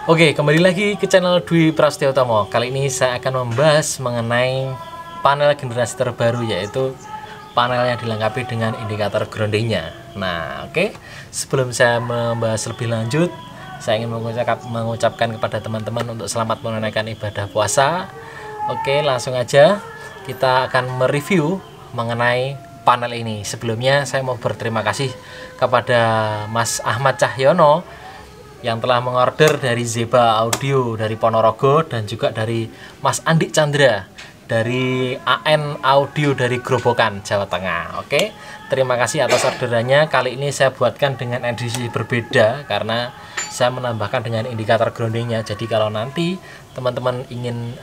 Oke, kembali lagi ke channel Dwi Prasetyo Utomo. Kali ini saya akan membahas mengenai panel generasi terbaru, yaitu panel yang dilengkapi dengan indikator groundingnya. Nah, oke, sebelum saya membahas lebih lanjut, saya ingin mengucapkan kepada teman-teman untuk selamat menunaikan ibadah puasa. Oke, langsung aja kita akan mereview mengenai panel ini. Sebelumnya saya mau berterima kasih kepada Mas Ahmad Cahyono yang telah mengorder dari Zeba Audio dari Ponorogo, dan juga dari Mas Andi Chandra dari AN Audio dari Grobogan, Jawa Tengah. Oke, terima kasih atas orderannya. Kali ini saya buatkan dengan edisi berbeda karena saya menambahkan dengan indikator groundingnya. Jadi kalau nanti teman-teman ingin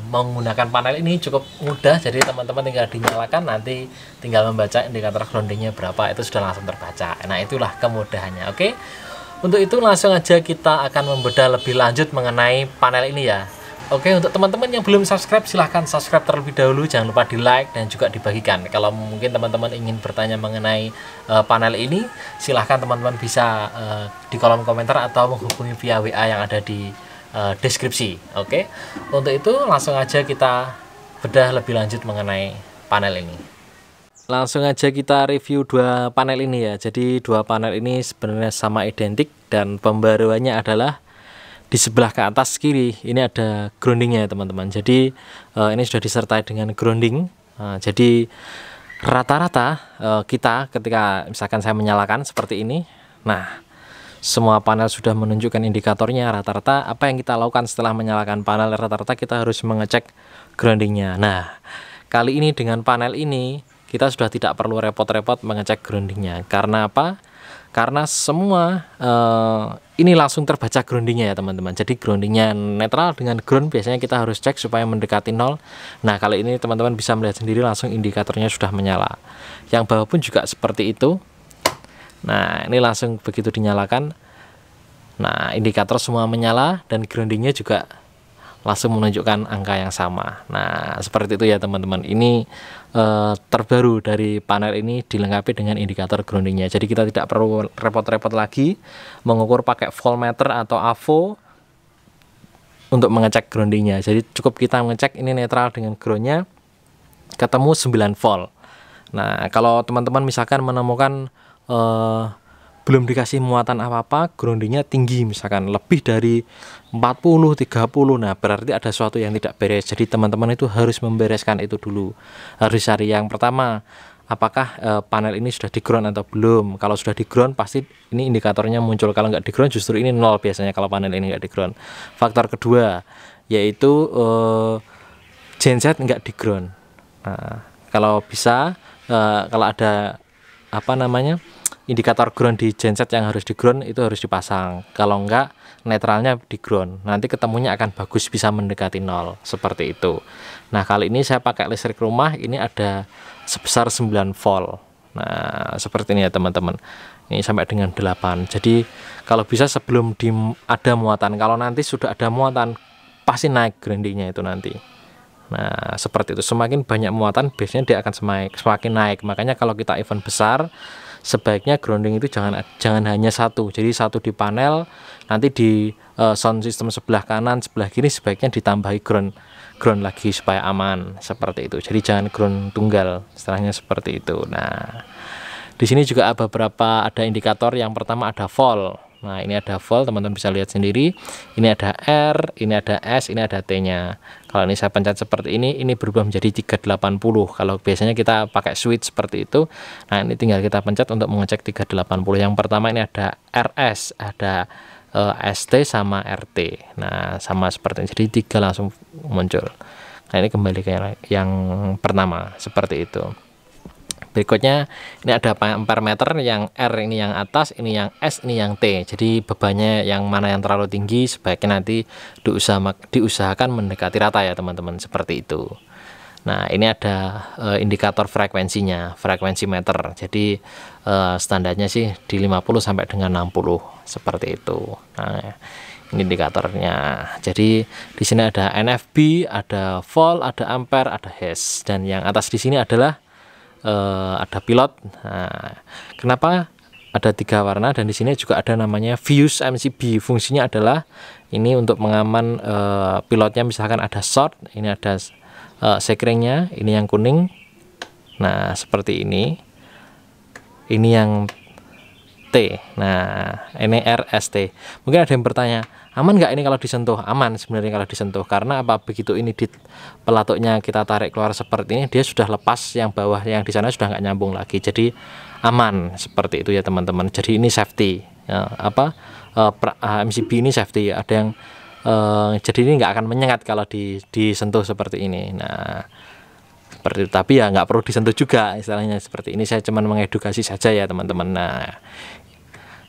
menggunakan panel ini cukup mudah. Jadi teman-teman tinggal dinyalakan, nanti tinggal membaca indikator groundingnya berapa, itu sudah langsung terbaca. Nah, itulah kemudahannya. Oke, untuk itu langsung aja kita akan membedah lebih lanjut mengenai panel ini ya. Oke, untuk teman-teman yang belum subscribe, silahkan subscribe terlebih dahulu. Jangan lupa di like dan juga dibagikan. Kalau mungkin teman-teman ingin bertanya mengenai panel ini, silahkan teman-teman bisa di kolom komentar atau menghubungi via WA yang ada di deskripsi. Oke, untuk itu langsung aja kita bedah lebih lanjut mengenai panel ini. Langsung aja kita review dua panel ini ya. Jadi dua panel ini sebenarnya sama identik, dan pembaruannya adalah di sebelah ke atas kiri ini ada groundingnya ya teman-teman. Jadi ini sudah disertai dengan grounding. Jadi rata-rata kita ketika misalkan saya menyalakan seperti ini, nah semua panel sudah menunjukkan indikatornya. Rata-rata apa yang kita lakukan setelah menyalakan panel, rata-rata kita harus mengecek groundingnya. Nah, kali ini dengan panel ini kita sudah tidak perlu repot-repot mengecek groundingnya. Karena apa? Karena semua ini langsung terbaca groundingnya ya teman-teman. Jadi groundingnya netral dengan ground biasanya kita harus cek supaya mendekati 0. Nah, kali ini teman-teman bisa melihat sendiri langsung indikatornya sudah menyala. Yang bawah pun juga seperti itu. Nah, ini langsung begitu dinyalakan, nah indikator semua menyala dan groundingnya juga langsung menunjukkan angka yang sama. Nah, seperti itu ya teman-teman. Ini terbaru dari panel ini dilengkapi dengan indikator groundingnya. Jadi kita tidak perlu repot-repot lagi mengukur pakai voltmeter atau AVO untuk mengecek groundingnya. Jadi cukup kita mengecek ini netral dengan groundnya, ketemu 9 volt. Nah, kalau teman-teman misalkan menemukan belum dikasih muatan apa-apa, groundingnya tinggi, misalkan lebih dari 40, 30, nah berarti ada sesuatu yang tidak beres. Jadi teman-teman itu harus membereskan itu dulu. Harus cari yang pertama, apakah panel ini sudah di ground atau belum. Kalau sudah di ground pasti ini indikatornya muncul. Kalau nggak di ground justru ini 0 biasanya kalau panel ini nggak di ground. Faktor kedua yaitu genset nggak di ground. Nah, kalau bisa kalau ada apa namanya indikator ground di genset yang harus di ground, itu harus dipasang. Kalau enggak, netralnya di ground, nanti ketemunya akan bagus, bisa mendekati 0 seperti itu. Nah, kali ini saya pakai listrik rumah, ini ada sebesar 9 volt. Nah, seperti ini ya teman-teman. Ini sampai dengan 8. Jadi kalau bisa sebelum ada muatan, kalau nanti sudah ada muatan pasti naik groundingnya itu nanti. Nah, seperti itu. Semakin banyak muatan biasanya dia akan semakin naik. Makanya kalau kita event besar, sebaiknya grounding itu jangan hanya satu. Jadi satu di panel, nanti di sound system sebelah kanan, sebelah kiri sebaiknya ditambahi ground lagi supaya aman, seperti itu. Jadi jangan ground tunggal, istilahnya seperti itu. Nah, di sini juga ada indikator. Yang pertama ada volt. Nah, ini ada volt, teman-teman bisa lihat sendiri. Ini ada R, ini ada S, ini ada T-nya. Kalau ini saya pencet seperti ini berubah menjadi 380. Kalau biasanya kita pakai switch seperti itu. Nah, ini tinggal kita pencet untuk mengecek 380. Yang pertama ini ada RS, ada ST sama RT. Nah, sama seperti ini. Jadi 3 langsung muncul. Nah, ini kembali ke yang pertama, seperti itu. Berikutnya ini ada ampere meter, yang R ini yang atas, ini yang S, ini yang T. Jadi bebannya yang mana yang terlalu tinggi sebaiknya nanti diusahakan mendekati rata ya teman-teman, seperti itu. Nah, ini ada indikator frekuensinya, frekuensi meter. Jadi standarnya sih di 50 sampai dengan 60 seperti itu. Nah, ini indikatornya. Jadi di sini ada NFB, ada volt, ada ampere, ada Hz, dan yang atas di sini adalah ada pilot. Nah, kenapa ada 3 warna, dan di sini juga ada namanya Fuse MCB. Fungsinya adalah ini untuk mengaman pilotnya, misalkan ada short, ini ada sekringnya, ini yang kuning. Nah, seperti ini. Ini yang T. Nah, ini RST. Mungkin ada yang bertanya, aman nggak ini kalau disentuh? Aman sebenarnya kalau disentuh, karena apa? Begitu ini di pelatuknya kita tarik keluar seperti ini, dia sudah lepas, yang bawah yang di sana sudah nggak nyambung lagi. Jadi aman seperti itu ya teman-teman. Jadi ini safety ya, MCB ini safety. Ada yang jadi ini nggak akan menyengat kalau disentuh seperti ini. Nah, seperti itu. Tapi ya nggak perlu disentuh juga, istilahnya seperti ini. Saya cuma mengedukasi saja ya teman-teman. Nah,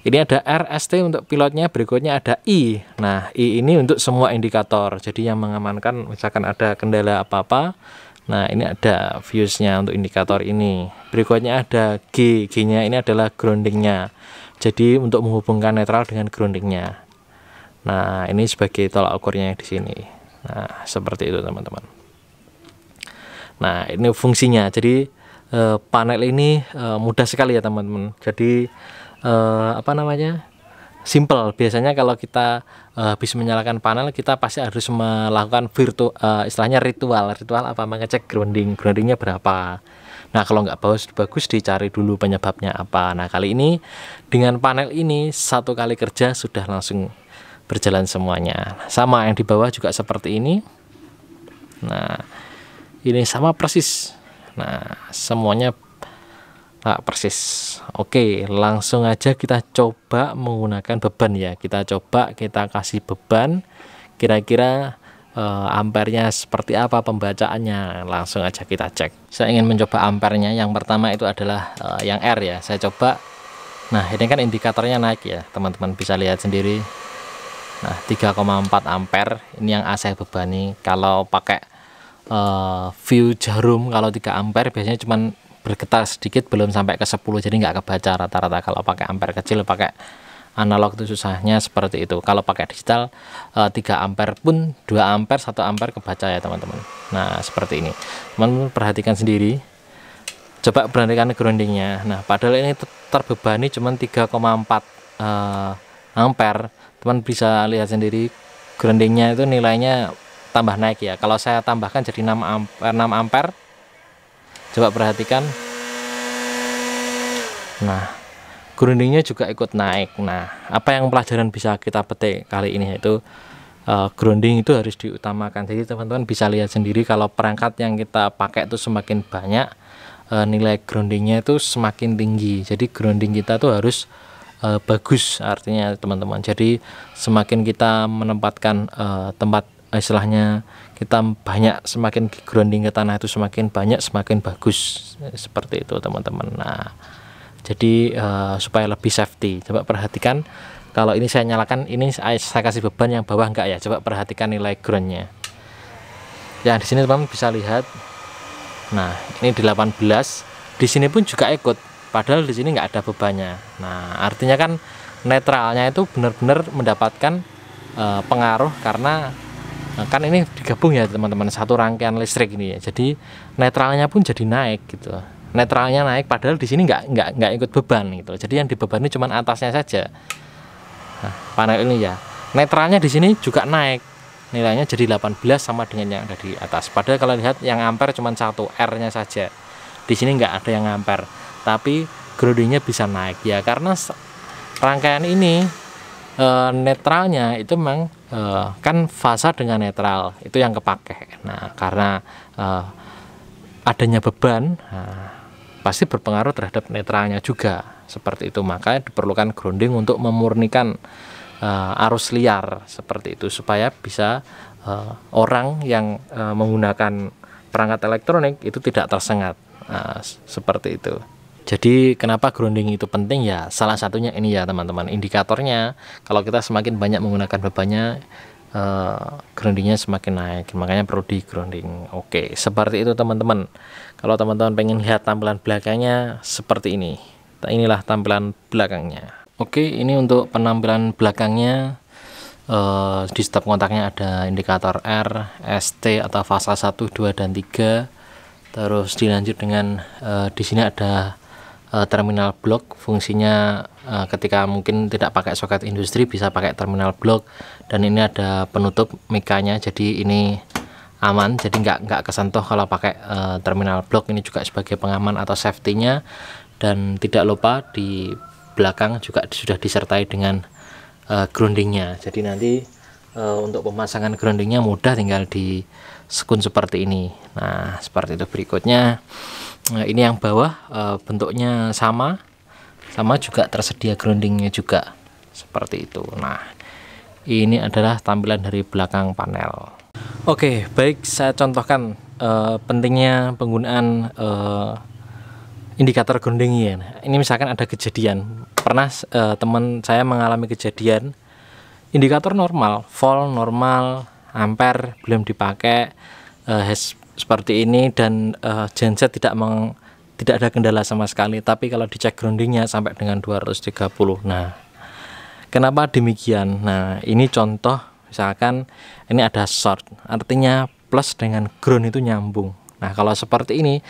ini ada RST untuk pilotnya. Berikutnya ada I. Nah, I ini untuk semua indikator, jadi yang mengamankan misalkan ada kendala apa-apa. Nah, ini ada fuse-nya untuk indikator ini. Berikutnya ada G. G-nya ini adalah groundingnya, jadi untuk menghubungkan netral dengan groundingnya. Nah, ini sebagai tolak ukurnya di sini. Nah, seperti itu teman-teman. Nah, ini fungsinya. Jadi panel ini mudah sekali ya teman-teman. Jadi simple. Biasanya kalau kita habis menyalakan panel, kita pasti harus melakukan istilahnya ritual mengecek groundingnya berapa. Nah, kalau nggak bagus dicari dulu penyebabnya apa. Nah, kali ini dengan panel ini 1 kali kerja sudah langsung berjalan semuanya. Sama yang di bawah juga seperti ini. Nah, ini sama persis. Nah, semuanya persis. Oke, langsung aja kita coba menggunakan beban ya. Kita kasih beban, kira-kira ampernya seperti apa pembacaannya. Langsung aja kita cek. Saya ingin mencoba ampernya. Yang pertama itu adalah yang R ya. Saya coba. Nah, ini kan indikatornya naik ya, teman-teman bisa lihat sendiri. Nah, 3,4 ampere ini yang saya bebani. Kalau pakai view jarum, kalau 3 ampere biasanya cuman bergetar sedikit, belum sampai ke 10, jadi nggak kebaca rata-rata. Kalau pakai ampere kecil, pakai analog itu susahnya seperti itu. Kalau pakai digital 3 ampere pun 2 ampere 1 ampere kebaca ya teman-teman. Nah, seperti ini teman-teman, perhatikan sendiri. Coba perhatikan groundingnya. Nah, padahal ini terbebani cuma 3,4 ampere. Teman bisa lihat sendiri groundingnya itu nilainya tambah naik ya. Kalau saya tambahkan jadi 6 ampere. Coba perhatikan. Nah, groundingnya juga ikut naik. Nah, apa yang pelajaran bisa kita petik kali ini, yaitu grounding itu harus diutamakan. Jadi teman-teman bisa lihat sendiri, kalau perangkat yang kita pakai itu semakin banyak, nilai groundingnya itu semakin tinggi. Jadi grounding kita tuh harus bagus artinya teman-teman. Jadi semakin kita menempatkan tempat, istilahnya kita semakin grounding ke tanah itu semakin banyak, semakin bagus, seperti itu teman-teman. Nah, jadi supaya lebih safety, coba perhatikan. Kalau ini saya nyalakan, ini saya kasih beban, yang bawah enggak ya. Coba perhatikan nilai groundnya. Ya, di sini teman-teman bisa lihat. Nah, ini 18. Di sini pun juga ikut, padahal di sini nggak ada bebannya. Nah, artinya kan netralnya itu benar-benar mendapatkan pengaruh, karena kan ini digabung ya teman-teman, satu rangkaian listrik ini ya. Jadi netralnya pun jadi naik gitu. Netralnya naik, padahal di sini nggak ikut beban gitu. Jadi yang dibebani cuma atasnya saja. Nah, panel ini ya, netralnya di sini juga naik. Nilainya jadi 18 sama dengan yang ada di atas. Padahal kalau lihat yang ampere cuma 1 R-nya saja. Di sini nggak ada yang ampere. Tapi groundingnya bisa naik ya, karena rangkaian ini netralnya itu memang kan fasa dengan netral itu yang kepake. Nah, karena adanya beban, pasti berpengaruh terhadap netralnya juga, seperti itu. Maka diperlukan grounding untuk memurnikan arus liar, seperti itu, supaya bisa orang yang menggunakan perangkat elektronik itu tidak tersengat. Seperti itu. Jadi kenapa grounding itu penting ya? Salah satunya ini ya teman-teman, indikatornya. Kalau kita semakin banyak menggunakan bebannya, groundingnya semakin naik, makanya perlu di grounding. Oke, seperti itu teman-teman. Kalau teman-teman pengen lihat tampilan belakangnya seperti ini, inilah tampilan belakangnya. Oke, ini untuk penampilan belakangnya. Di stop kontaknya ada indikator R, ST atau fasa 1, 2, dan 3. Terus dilanjut dengan di sini ada terminal blok, fungsinya ketika mungkin tidak pakai soket industri bisa pakai terminal blok, dan ini ada penutup mikanya, jadi ini aman, jadi nggak kesentuh kalau pakai terminal blok. Ini juga sebagai pengaman atau safety-nya. Dan tidak lupa di belakang juga sudah disertai dengan groundingnya, jadi nanti untuk pemasangan groundingnya mudah, tinggal di sekun seperti ini. Nah seperti itu. Berikutnya ini yang bawah bentuknya sama juga, tersedia groundingnya juga seperti itu. Nah ini adalah tampilan dari belakang panel. Oke, baik, saya contohkan pentingnya penggunaan indikator grounding ya. Ini misalkan ada kejadian, pernah teman saya mengalami kejadian indikator normal, volt normal, ampere belum dipakai, seperti ini, dan genset tidak ada kendala sama sekali, tapi kalau dicek groundingnya sampai dengan 230. Nah kenapa demikian? Nah ini contoh, misalkan ini ada short, artinya plus dengan ground itu nyambung. Nah kalau seperti ini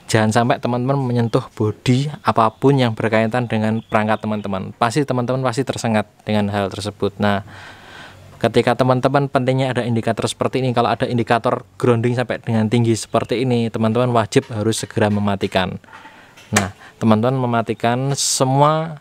jangan sampai teman-teman menyentuh bodi apapun yang berkaitan dengan perangkat teman-teman, pasti tersengat dengan hal tersebut. Nah ketika teman-teman, pentingnya ada indikator seperti ini. Kalau ada indikator grounding sampai dengan tinggi seperti ini, teman-teman wajib harus segera mematikan. Nah teman-teman mematikan semua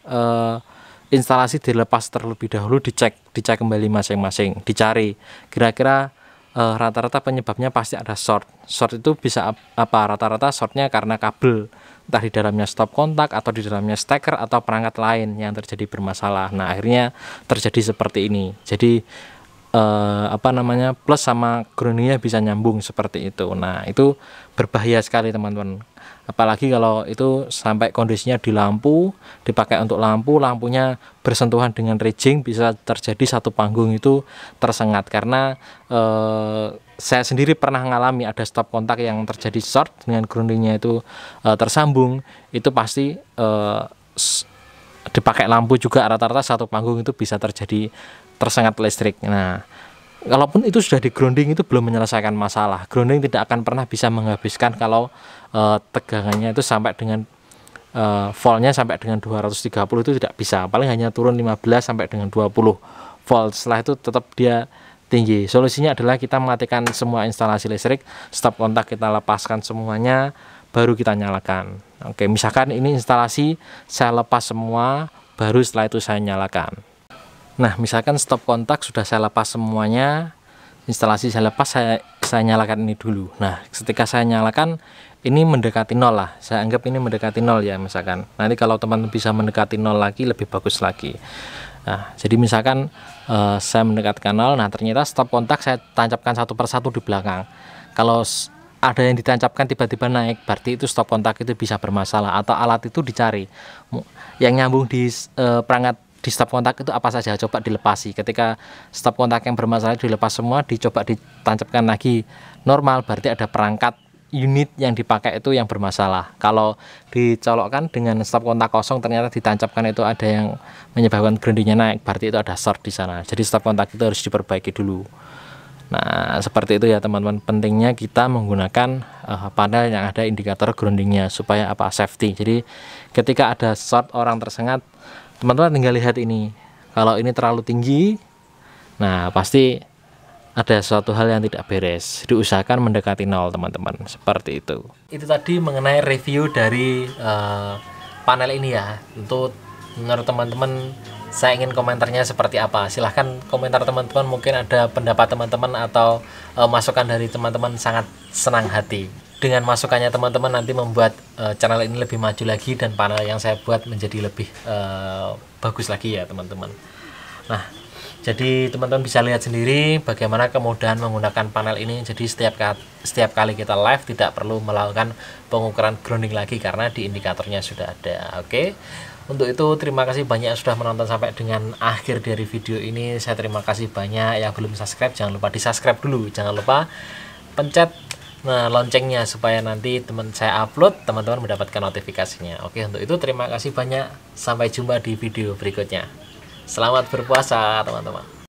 instalasi, dilepas terlebih dahulu, dicek kembali masing-masing, dicari kira-kira rata-rata penyebabnya pasti ada short itu bisa apa, rata-rata shortnya karena kabel, entah di dalamnya stop kontak atau di dalamnya steker atau perangkat lain yang terjadi bermasalah. Nah akhirnya terjadi seperti ini. Jadi plus sama groundingnya bisa nyambung seperti itu. Nah itu berbahaya sekali teman-teman, apalagi kalau itu sampai kondisinya di lampu, dipakai untuk lampunya bersentuhan dengan rejing, bisa terjadi satu panggung itu tersengat. Karena saya sendiri pernah mengalami ada stop kontak yang terjadi short dengan groundingnya itu tersambung, itu pasti dipakai lampu juga rata-rata satu panggung itu bisa terjadi tersengat listrik. Nah kalaupun itu sudah di grounding, itu belum menyelesaikan masalah. Grounding tidak akan pernah bisa menghabiskan kalau tegangannya itu sampai dengan voltnya sampai dengan 230 itu tidak bisa, paling hanya turun 15 sampai dengan 20 volt. Setelah itu tetap dia tinggi. Solusinya adalah kita matikan semua instalasi listrik, stop kontak kita lepaskan semuanya, baru kita nyalakan. Oke, misalkan ini instalasi saya lepas semua, baru setelah itu saya nyalakan. Nah misalkan stop kontak sudah saya lepas semuanya, instalasi saya lepas, saya nyalakan ini dulu. Nah ketika saya nyalakan, ini mendekati nol lah, saya anggap ini mendekati nol ya misalkan. Nanti kalau teman-teman bisa mendekati nol lagi, lebih bagus lagi. Nah jadi misalkan saya mendekatkan nol, nah ternyata stop kontak saya tancapkan satu persatu di belakang. Kalau ada yang ditancapkan tiba-tiba naik, berarti itu stop kontak itu bisa bermasalah, atau alat itu dicari yang nyambung di perangkat di stop kontak itu apa saja, coba dilepasi. Ketika stop kontak yang bermasalah dilepas semua, dicoba ditancapkan lagi normal, berarti ada perangkat unit yang dipakai itu yang bermasalah. Kalau dicolokkan dengan stop kontak kosong, ternyata ditancapkan itu ada yang menyebabkan groundingnya naik, berarti itu ada short di sana. Jadi stop kontak itu harus diperbaiki dulu. Nah seperti itu ya teman-teman, pentingnya kita menggunakan panel yang ada indikator groundingnya supaya apa, safety. Jadi ketika ada short, orang tersengat, teman-teman tinggal lihat ini, kalau ini terlalu tinggi, nah pasti ada suatu hal yang tidak beres. Diusahakan mendekati nol teman-teman, seperti itu. Itu tadi mengenai review dari panel ini ya. Untuk menurut teman-teman, saya ingin komentarnya seperti apa. Silahkan komentar teman-teman, mungkin ada pendapat teman-teman atau masukan dari teman-teman, sangat senang hati. Dengan masukannya teman-teman nanti membuat channel ini lebih maju lagi, dan panel yang saya buat menjadi lebih bagus lagi ya teman-teman. Nah jadi teman-teman bisa lihat sendiri bagaimana kemudahan menggunakan panel ini. Jadi setiap kali kita live tidak perlu melakukan pengukuran grounding lagi karena di indikatornya sudah ada. Oke, untuk itu terima kasih banyak sudah menonton sampai dengan akhir dari video ini. Saya terima kasih banyak. Yang belum subscribe jangan lupa di subscribe dulu, jangan lupa pencet loncengnya supaya nanti saya upload teman-teman mendapatkan notifikasinya. Oke, untuk itu terima kasih banyak, sampai jumpa di video berikutnya. Selamat berpuasa teman-teman.